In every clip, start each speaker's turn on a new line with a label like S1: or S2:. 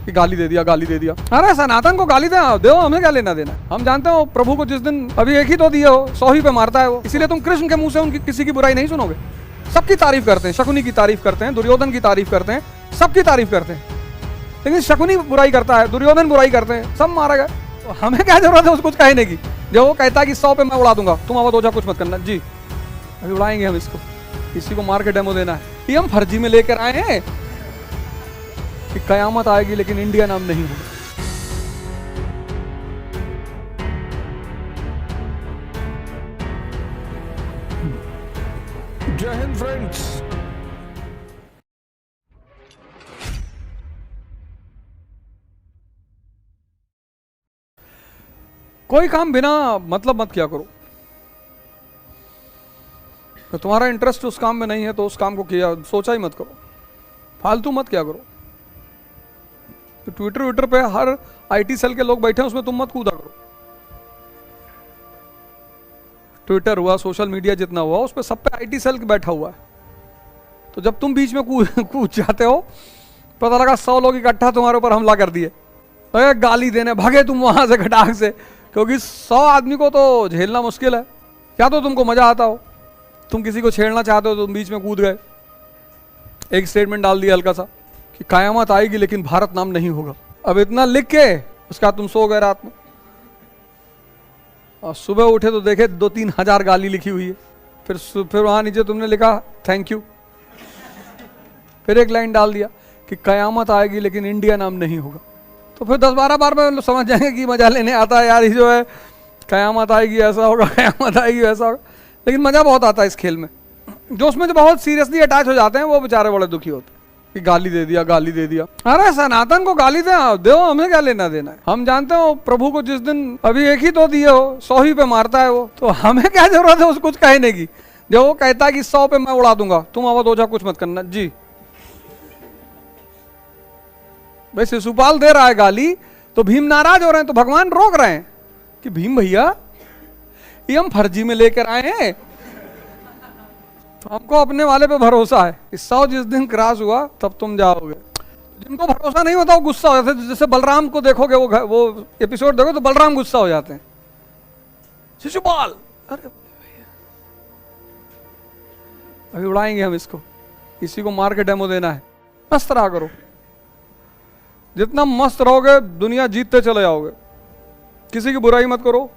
S1: कि गाली दे दिया, गाली दे दिया। अरे सनातन को गाली दो, हमें क्या लेना देना। हम जानते हो प्रभु को जिस दिन अभी एक ही तो दिए हो, 100 ही पे मारता है वो। इसीलिए तुम कृष्ण के मुंह से उनकी किसी की बुराई नहीं सुनोगे। सबकी तारीफ करते हैं, शकुनी की तारीफ करते हैं, दुर्योधन की तारीफ करते हैं, सबकी तारीफ करते हैं। लेकिन शकुनी बुराई करता है, दुर्योधन बुराई करते हैं, सब मारा गया। तो हमें क्या जरूरत है उसको कुछ कहने की। जो वो कहता है कि 100 पे मैं उड़ा दूंगा, तुम आवाज हो जा, कुछ मत करना जी। अभी उड़ाएंगे हम इसको, इसी को मार के डेमो देना है। ये हम फर्जी में लेकर आए हैं कि कयामत आएगी लेकिन इंडिया नाम नहीं होगा।
S2: जय हिंद फ्रेंड्स।
S1: कोई काम बिना मतलब मत किया करो। तो तुम्हारा इंटरेस्ट उस काम में नहीं है तो उस काम को किया सोचा ही मत करो, फालतू मत किया करो। तो ट्विटर पे हर आईटी सेल के लोग बैठे हैं, उसमें तुम मत कूदा करो। ट्विटर हुआ, सोशल मीडिया जितना हुआ, उस पर सब पे आईटी सेल बैठा हुआ है। तो जब तुम बीच में कूद जाते हो, पता लगा 100 लोग इकट्ठा तुम्हारे ऊपर हमला कर दिए, अरे गाली देने भागे तुम वहां से खटाक से, क्योंकि 100 आदमी को तो झेलना मुश्किल है। क्या तो तुमको मजा आता हो, तुम किसी को छेड़ना चाहते हो तो तुम बीच में कूद गए, एक स्टेटमेंट डाल दिया हल्का सा कि कयामत आएगी लेकिन भारत नाम नहीं होगा। अब इतना लिख के उसका तुम सो गए रात में, और सुबह उठे तो देखे 2-3 हजार गाली लिखी हुई है। फिर वहां नीचे तुमने लिखा थैंक यू, फिर एक लाइन डाल दिया कि कयामत आएगी लेकिन इंडिया नाम नहीं होगा। तो फिर 10-12 बार में समझ जाएंगे कि मजा लेने आता है यार, ये जो है कयामत आएगी ऐसा होगा, कयामत आएगी वैसा होगा। लेकिन मजा बहुत आता है इस खेल में। जो उसमें जो बहुत सीरियसली अटैच हो जाते हैं वो बेचारे बड़े दुखी होते हैं कि गाली दे दिया, गाली दे दिया। अरे सनातन को गाली दो, हमें क्या लेना देना है। हम जानते हो प्रभु को जिस दिन अभी एक ही तो दिए हो, 100 ही पे मारता है वो। तो हमें क्या जरूरत है उसको कुछ कहने की। जो वो कहता है कि 100 पे मैं उड़ा दूंगा, तुम आवाज हो जा, कुछ मत करना जी। भाई शिशुपाल दे रहा है गाली तो भीम नाराज हो रहे हैं, तो भगवान रोक रहे हैं कि भीम भैया ये हम फर्जी में लेकर आए हैं, तो हमको अपने वाले पे भरोसा है। 100 जिस दिन क्रॉस हुआ तब तुम जाओगे। जिनको भरोसा नहीं होता वो गुस्सा हो जाते हैं। जैसे बलराम को देखोगे, वो एपिसोड देखो तो बलराम गुस्सा हो जाते हैं, शिशुपाल अरे अभी उड़ाएंगे हम इसको, इसी को मार के डेमो देना है। मस्त रहा करो, जितना मस्त रहोगे दुनिया जीतते चले जाओगे। किसी की बुराई मत करो,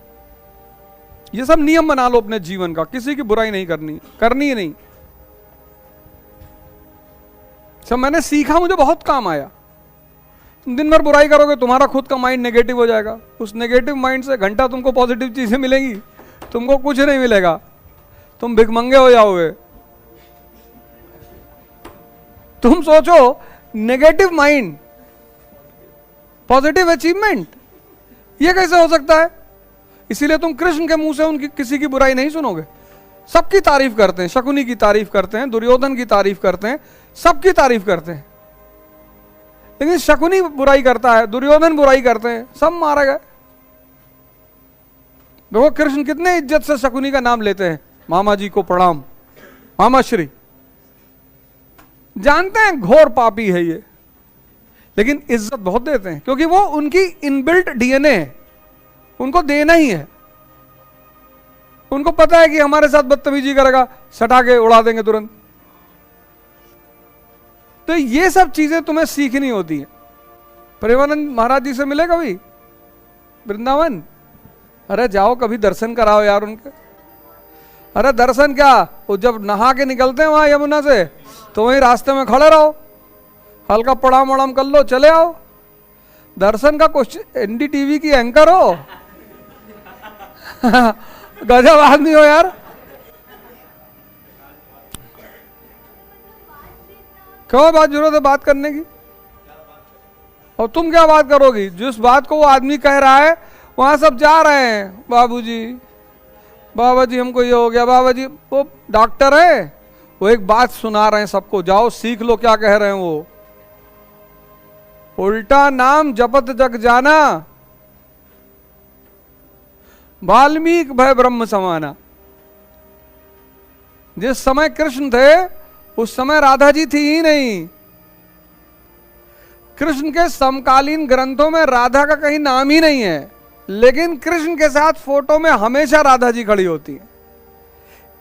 S1: ये सब नियम बना लो अपने जीवन का। किसी की बुराई नहीं करनी ही नहीं। सब मैंने सीखा, मुझे बहुत काम आया। तुम दिन भर बुराई करोगे, तुम्हारा खुद का माइंड नेगेटिव हो जाएगा। उस नेगेटिव माइंड से घंटा तुमको पॉजिटिव चीजें मिलेंगी, तुमको कुछ नहीं मिलेगा, तुम भिखमंगे हो जाओगे। तुम सोचो नेगेटिव माइंड पॉजिटिव अचीवमेंट, ये कैसे हो सकता है। इसीलिए तुम कृष्ण के मुंह से उनकी किसी की बुराई नहीं सुनोगे। सबकी तारीफ करते हैं, शकुनी की तारीफ करते हैं, दुर्योधन की तारीफ करते हैं, सबकी तारीफ करते हैं। लेकिन शकुनी बुराई करता है, दुर्योधन बुराई करते हैं, सब मारा गया। देखो कृष्ण कितने इज्जत से शकुनी का नाम लेते हैं, मामा जी को प्रणाम, मामा श्री। जानते हैं घोर पापी है ये, लेकिन इज्जत बहुत देते हैं, क्योंकि वो उनकी इनबिल्ट डीएनए है, उनको देना ही है। उनको पता है कि हमारे साथ बदतमीजी करेगा, सटा के उड़ा देंगे तुरंत। तो ये सब चीजें तुम्हें सीखनी होती है। प्रेमानंद महाराज जी से मिले कभी वृंदावन? अरे जाओ कभी दर्शन कराओ यार उनके। अरे दर्शन क्या, वो जब नहा के निकलते हैं वहां यमुना से, तो वहीं रास्ते में खड़े रहो, हल्का प्रणाम वणाम कर लो, चले आओ। दर्शन का क्वेश्चन, एनडीटीवी की एंकर हो गजब आदमी हो यार। क्यों बात जरूरत है बात करने की? और तुम क्या बात करोगी? जिस बात को वो आदमी कह रहा है वहां सब जा रहे हैं, बाबूजी बाबा जी हमको ये हो गया, बाबा जी। वो डॉक्टर है, वो एक बात सुना रहे हैं सबको, जाओ सीख लो क्या कह रहे हैं वो। उल्टा नाम जपत जग जाना, वाल्मीकि भय ब्रह्म समाना। जिस समय कृष्ण थे उस समय राधा जी थी ही नहीं। कृष्ण के समकालीन ग्रंथों में राधा का कहीं नाम ही नहीं है, लेकिन कृष्ण के साथ फोटो में हमेशा राधा जी खड़ी होती है।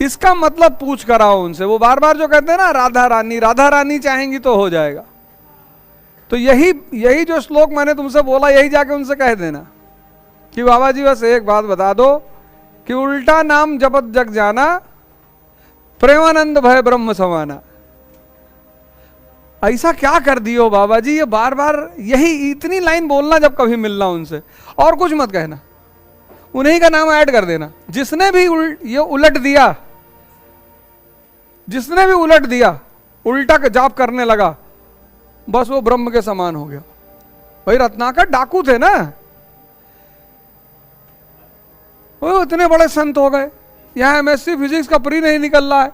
S1: इसका मतलब पूछ कर आओ उनसे, वो बार बार जो कहते हैं ना राधा रानी चाहेंगी तो हो जाएगा। तो यही जो श्लोक मैंने तुमसे बोला, यही जाके उनसे कह देना कि बाबा जी बस एक बात बता दो कि उल्टा नाम जपत जग जाना, प्रेमानंद भय ब्रह्म समाना। ऐसा क्या कर दियो बाबा जी, ये बार बार यही इतनी लाइन बोलना जब कभी मिलना उनसे, और कुछ मत कहना, उन्हीं का नाम ऐड कर देना। जिसने भी ये उलट दिया, जिसने भी उलट दिया, उल्टा का जाप करने लगा, बस वो ब्रह्म के समान हो गया। भाई रत्नाकर डाकू थे ना, वो इतने बड़े संत हो गए, यहां एमएससी फिजिक्स का प्री नहीं निकल रहा है,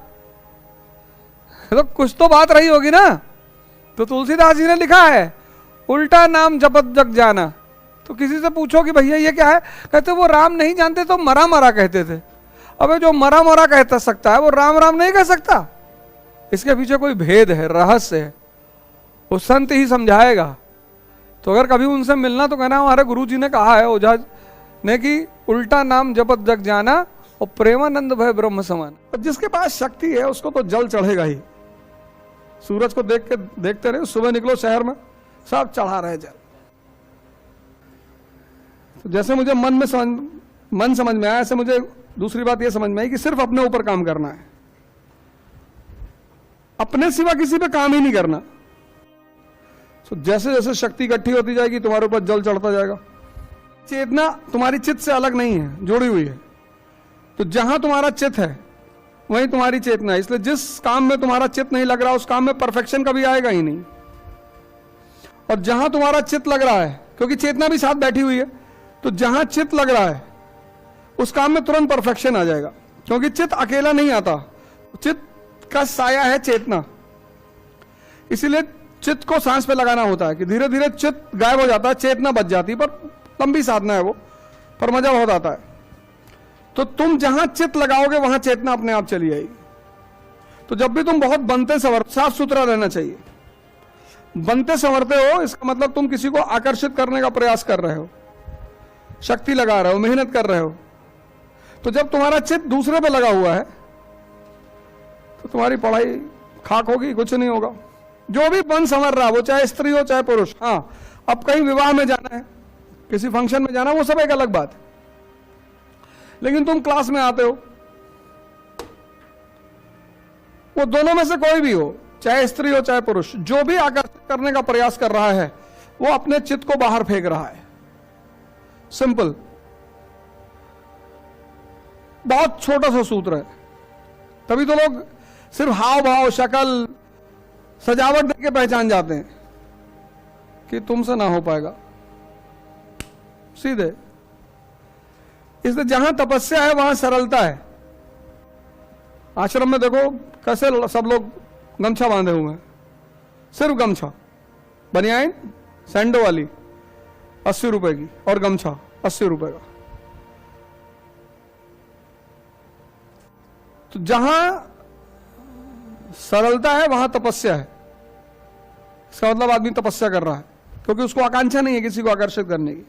S1: तो कुछ तो बात रही होगी ना। तो तुलसीदास जी ने लिखा है उल्टा नाम जपत जग जाना। तो किसी से पूछो कि भैया ये क्या है, कहते वो राम नहीं जानते तो मरा मरा कहते थे। अबे जो मरा मरा कहता सकता है वो राम राम नहीं कह सकता। इसके पीछे कोई भेद है, रहस्य है, वो संत ही समझाएगा। तो अगर कभी उनसे मिलना तो कहना हमारे गुरु जी ने कहा है ओझा ने कि उल्टा नाम जपत जग जाना और प्रेमानंद भय ब्रह्म समान। तो जिसके पास शक्ति है उसको तो जल चढ़ेगा ही। सूरज को देखते रहे, सुबह निकलो शहर में सब चढ़ा रहे जल। तो जैसे मुझे मन समझ में आया, ऐसे मुझे दूसरी बात यह समझ में आई कि सिर्फ अपने ऊपर काम करना है, अपने सिवा किसी पे काम ही नहीं करना। तो जैसे जैसे शक्ति इकट्ठी होती जाएगी तुम्हारे ऊपर जल चढ़ता जाएगा। चेतना तुम्हारी चित्त से अलग नहीं है, जुड़ी हुई है। तो जहां तुम्हारा चित्त है वहीं तुम्हारी चेतना है। इसलिए जिस काम में तुम्हारा चित्त नहीं लग रहा उस काम में परफेक्शन कभी आएगा ही नहीं। और जहां तुम्हारा चित्त लग रहा है, क्योंकि चेतना भी साथ बैठी हुई है, तो जहां चित्त लग रहा है उस काम में तुरंत परफेक्शन आ जाएगा। क्योंकि चित्त अकेला नहीं आता, चित्त का साया है चेतना। इसीलिए चित्त को सांस पे लगाना होता है कि धीरे धीरे चित्त गायब हो जाता है, चेतना बच जाती है। पर लंबी साधना है वो, पर मजा बहुत आता है। तो तुम जहां चित्त लगाओगे वहां चेतना अपने आप चली आएगी। तो जब भी तुम बहुत बनते संवरते, साफ सुथरा रहना चाहिए। बनते संवरते हो इसका मतलब तुम किसी को आकर्षित करने का प्रयास कर रहे हो, शक्ति लगा रहे हो, मेहनत कर रहे हो। तो जब तुम्हारा चित्त दूसरे पे लगा हुआ है तो तुम्हारी पढ़ाई खाक होगी, कुछ नहीं होगा। जो भी बन संवर रहा, वो चाहे स्त्री हो चाहे पुरुष। हाँ, अब कहीं विवाह में जाना है, किसी फंक्शन में जाना, वो सब एक अलग बात है। लेकिन तुम क्लास में आते हो, वो दोनों में से कोई भी हो, चाहे स्त्री हो चाहे पुरुष, जो भी आकर्षित करने का प्रयास कर रहा है वो अपने चित्त को बाहर फेंक रहा है। सिंपल, बहुत छोटा सा सूत्र है। तभी तो लोग सिर्फ हाव भाव, शक्ल, सजावट देख के पहचान जाते हैं कि तुमसे ना हो पाएगा, सीधे। इसलिए जहां तपस्या है वहां सरलता है। आश्रम में देखो कैसे सब लोग गमछा बांधे हुए हैं, सिर्फ गमछा, बनियाइन सैंडो वाली 80 रुपए की और गमछा 80 रुपए का। तो जहां सरलता है वहां तपस्या है। इसका मतलब आदमी तपस्या कर रहा है, क्योंकि उसको आकांक्षा नहीं है किसी को आकर्षित करने की।